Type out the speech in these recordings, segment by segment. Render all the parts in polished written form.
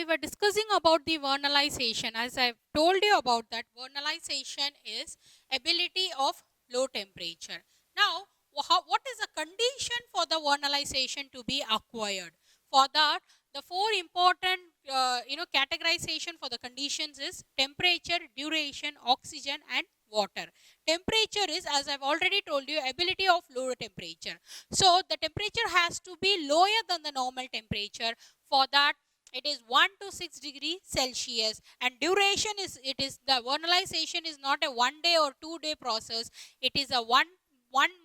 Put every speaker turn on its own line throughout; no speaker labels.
were discussing about the vernalization, as I've told you about that, vernalization is ability of low temperature. Now, what is the condition for the vernalization to be acquired? For that, the four important categorization for the conditions is temperature, duration, oxygen, and water. Temperature is, as I've already told you, ability of low temperature. So the temperature has to be lower than the normal temperature. For that, it is 1 to 6 degree Celsius, and duration is, it is the vernalization is not a 1 day or 2 day process. It is a 1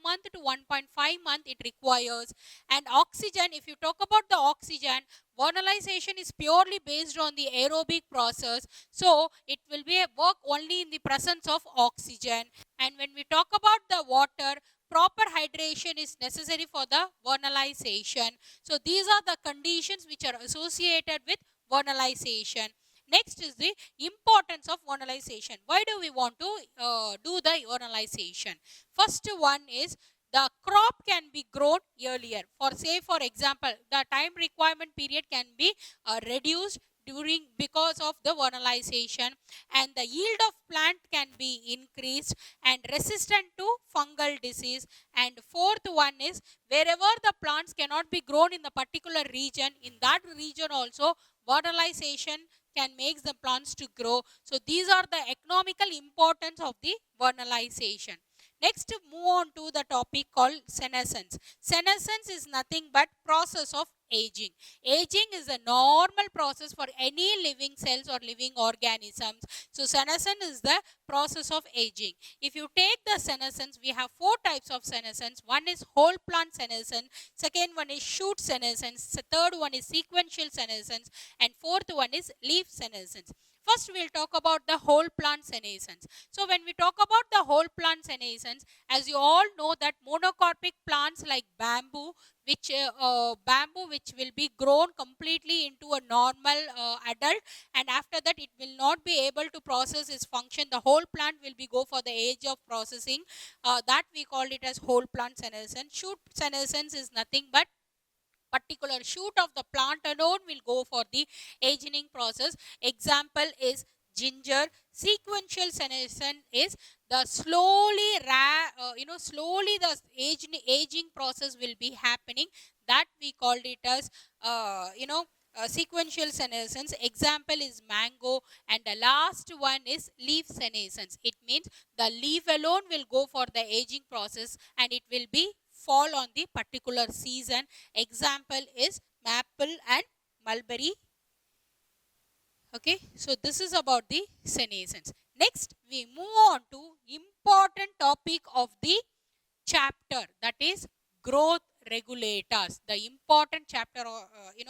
month to 1.5 month it requires. And oxygen, if you talk about the oxygen, vernalization is purely based on the aerobic process, so it will be a work only in the presence of oxygen. And when we talk about the water, proper hydration is necessary for the vernalization. So these are the conditions which are associated with vernalization. Next is the importance of vernalization. Why do we want to do the vernalization? First one is the crop can be grown earlier. For example, the time requirement period can be reduced during because of the vernalization, and the yield of plant can be increased and resistant to fungal disease. And fourth one is wherever the plants cannot be grown in the particular region, in that region also vernalization can make the plants to grow. So these are the economical importance of the vernalization. Next, move on to the topic called senescence. Senescence is nothing but process of aging. Aging is a normal process for any living cells or living organisms. So senescence is the process of aging. If you take the senescence, we have four types of senescence. One is whole plant senescence, second one is shoot senescence, the third one is sequential senescence, and fourth one is leaf senescence. First, we'll talk about the whole plant senescence. So when we talk about the whole plant senescence, as you all know that monocarpic plants like bamboo, which will be grown completely into a normal adult, and after that it will not be able to process its function. The whole plant will be go for the age of processing. That we call it as whole plant senescence. Shoot senescence is nothing but particular shoot of the plant alone will go for the aging process. Example is ginger. Sequential senescence is the slowly the aging process will be happening. That we called it as sequential senescence. Example is mango. And the last one is leaf senescence. It means the leaf alone will go for the aging process and it will be fall on the particular season. Example is maple and mulberry. Okay, so this is about the senescence. Next, we move on to important topic of the chapter, that is growth regulators. The important chapter,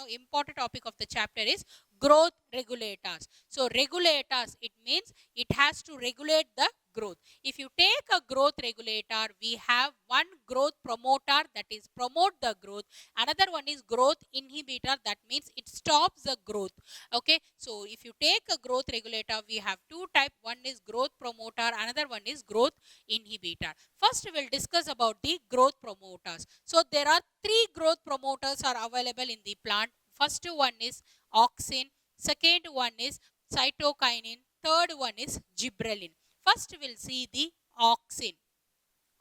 important topic of the chapter is growth regulators. So regulators, it means it has to regulate the growth. If you take a growth regulator, we have one growth promoter, that is promote the growth. Another one is growth inhibitor, that means it stops the growth. Okay, so if you take a growth regulator, we have two type. One is growth promoter, another one is growth inhibitor. First, we will discuss about the growth promoters. So there are three growth promoters are available in the plant. First one is auxin, second one is cytokinin, third one is gibberellin. First, we'll see the auxin.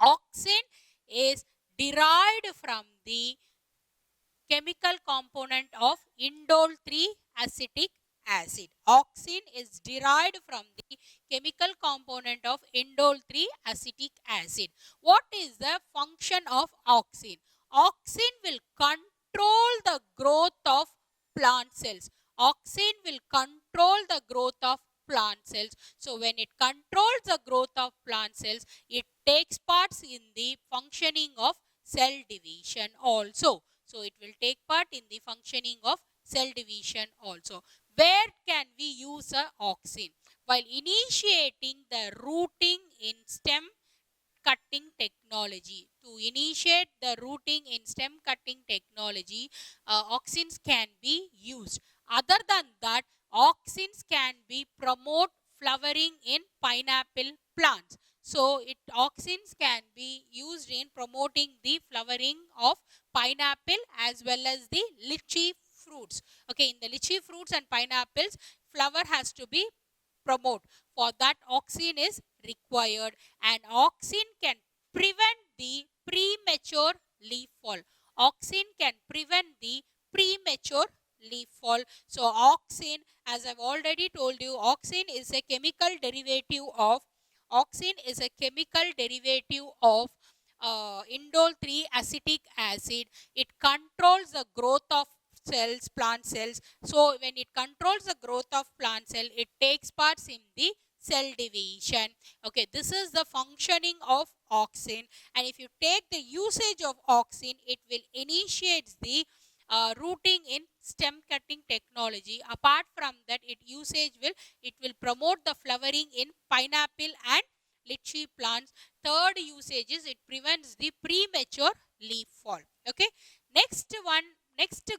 Auxin is derived from the chemical component of indole 3 acetic acid. Auxin is derived from the chemical component of indole 3 acetic acid. What is the function of auxin? Auxin will control the growth of plant cells. Auxin will control the growth of plant cells. So when it controls the growth of plant cells, it takes parts in the functioning of cell division also. So it will take part in the functioning of cell division also. Where can we use a auxin? While initiating the rooting in stem cutting technology. To initiate the rooting in stem cutting technology, auxins can be used. Other than that, auxins can be promote flowering in pineapple plants. So auxins can be used in promoting the flowering of pineapple as well as the lychee fruits. Okay, in the lychee fruits and pineapples, flower has to be promote. For that, auxin is required, and auxin can prevent the premature leaf fall. Auxin can prevent the premature leaf fall. So auxin, as I've already told you, auxin is a chemical derivative of indole 3 acetic acid. It controls the growth of cells, plant cells. So when it controls the growth of plant cell, it takes parts in the cell division. Okay, this is the functioning of auxin. And if you take the usage of auxin, it will initiate the rooting in stem cutting technology. Apart from that, it will promote the flowering in pineapple and lychee plants. Third usage is it prevents the premature leaf fall. Okay, next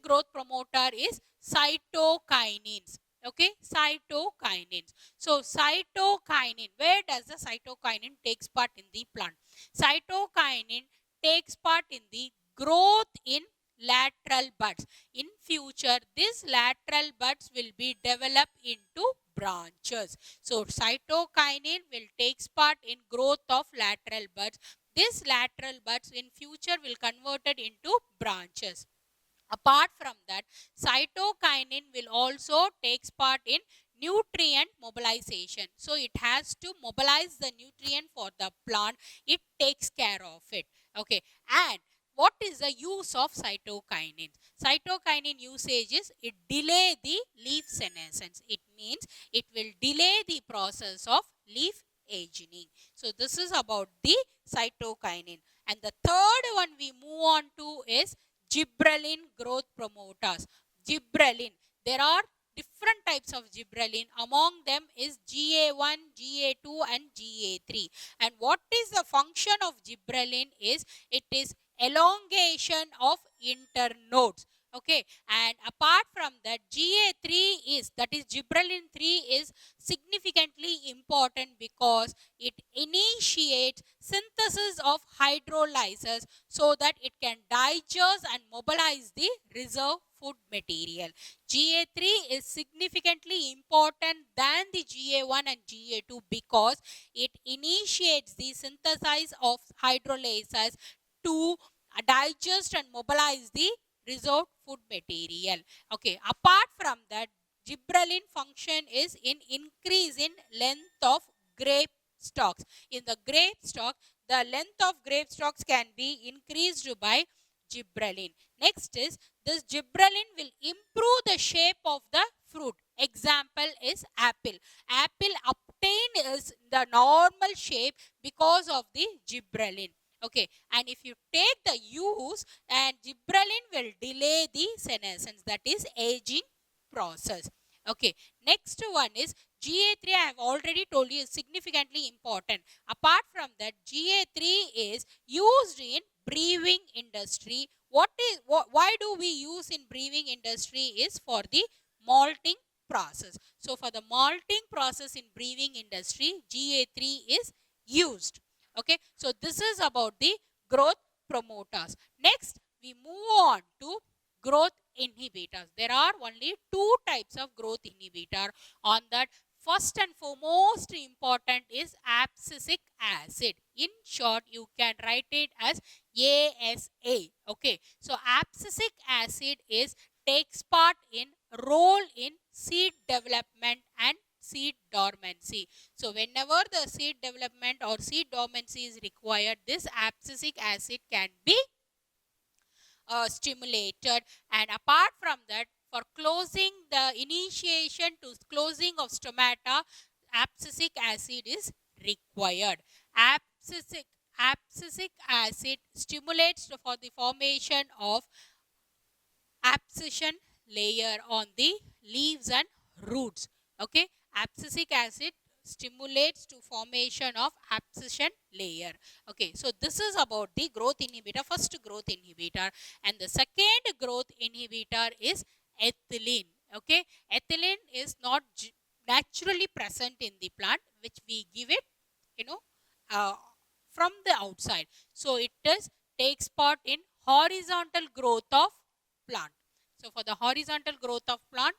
growth promoter is cytokinins. Okay, cytokinins. So cytokinin, where does the cytokinin takes part in the plant? Cytokinin takes part in the growth in lateral buds. In future, these lateral buds will be developed into branches. So cytokinin will takes part in growth of lateral buds. These lateral buds in future will converted into branches. Apart from that, cytokinin will also takes part in nutrient mobilization. So it has to mobilize the nutrient for the plant. It takes care of it. Okay. And what is the use of cytokinin? Cytokinin usage is it delay the leaf senescence. It means it will delay the process of leaf aging. So this is about the cytokinin. And the third one we move on to is gibberellin growth promoters. Gibberellin. There are different types of gibberellin. Among them is GA1, GA2 and GA3. And what is the function of gibberellin is it is elongation of internodes. Okay, and apart from that, GA3 is, that is gibberellin 3 is significantly important because it initiates synthesis of hydrolysis so that it can digest and mobilize the reserve food material. GA3 is significantly important than the GA1 and GA2 because it initiates the synthesis of hydrolysis to digest and mobilize the reserved food material. Okay, apart from that, gibberellin function is in increase in length of grape stalks. In the grape stalk, the length of grape stalks can be increased by gibberellin. Next is this gibberellin will improve the shape of the fruit. Example is apple. Apple obtain is the normal shape because of the gibberellin. Okay, and if you take the use, and gibberellin will delay the senescence, that is aging process. Okay, next one is GA3. I have already told you is significantly important. Apart from that, GA3 is used in brewing industry. Why do we use in brewing industry is for the malting process. So for the malting process in brewing industry, GA3 is used. Okay, so this is about the growth promoters. Next, we move on to growth inhibitors. There are only two types of growth inhibitor. On that, first and foremost important is abscisic acid. In short, you can write it as ASA. Okay, so abscisic acid is takes part in role in seed development and seed dormancy. So whenever the seed development or seed dormancy is required, this abscisic acid can be stimulated. And apart from that, for closing the initiation to closing of stomata, abscisic acid is required. Abscisic acid stimulates for the formation of abscission layer on the leaves and roots. Okay, abscisic acid stimulates to formation of abscission layer. Okay, so this is about the growth inhibitor, first growth inhibitor. And the second growth inhibitor is ethylene. Okay, ethylene is not naturally present in the plant, which we give it, uh, from the outside. So it takes part in horizontal growth of plant. So for the horizontal growth of plant,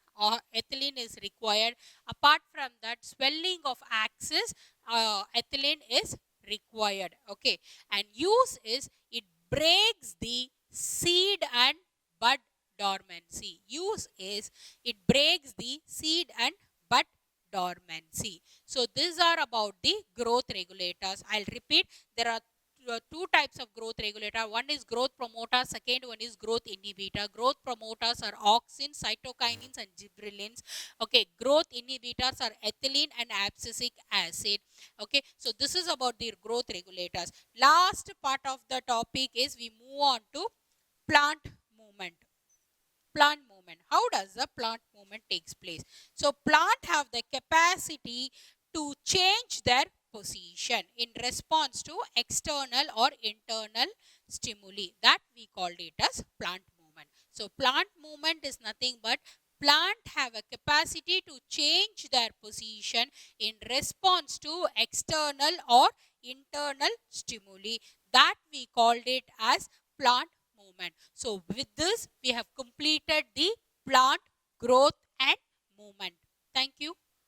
ethylene is required. Apart from that, swelling of axis, ethylene is required. Okay, and use is it breaks the seed and bud dormancy. Use is it breaks the seed and bud dormancy. So these are about the growth regulators. I'll repeat, there are two types of growth regulator. One is growth promoter, second one is growth inhibitor. Growth promoters are auxins, cytokinins and gibberellins. Okay, growth inhibitors are ethylene and abscisic acid. Okay, so this is about the growth regulators. Last part of the topic is we move on to plant movement. Plant movement. How does the plant movement takes place? So plant have the capacity to change their position in response to external or internal stimuli. That we called it as plant movement. So plant movement is nothing but plant have a capacity to change their position in response to external or internal stimuli. That we called it as plant movement. So with this, we have completed the plant growth and movement. Thank you.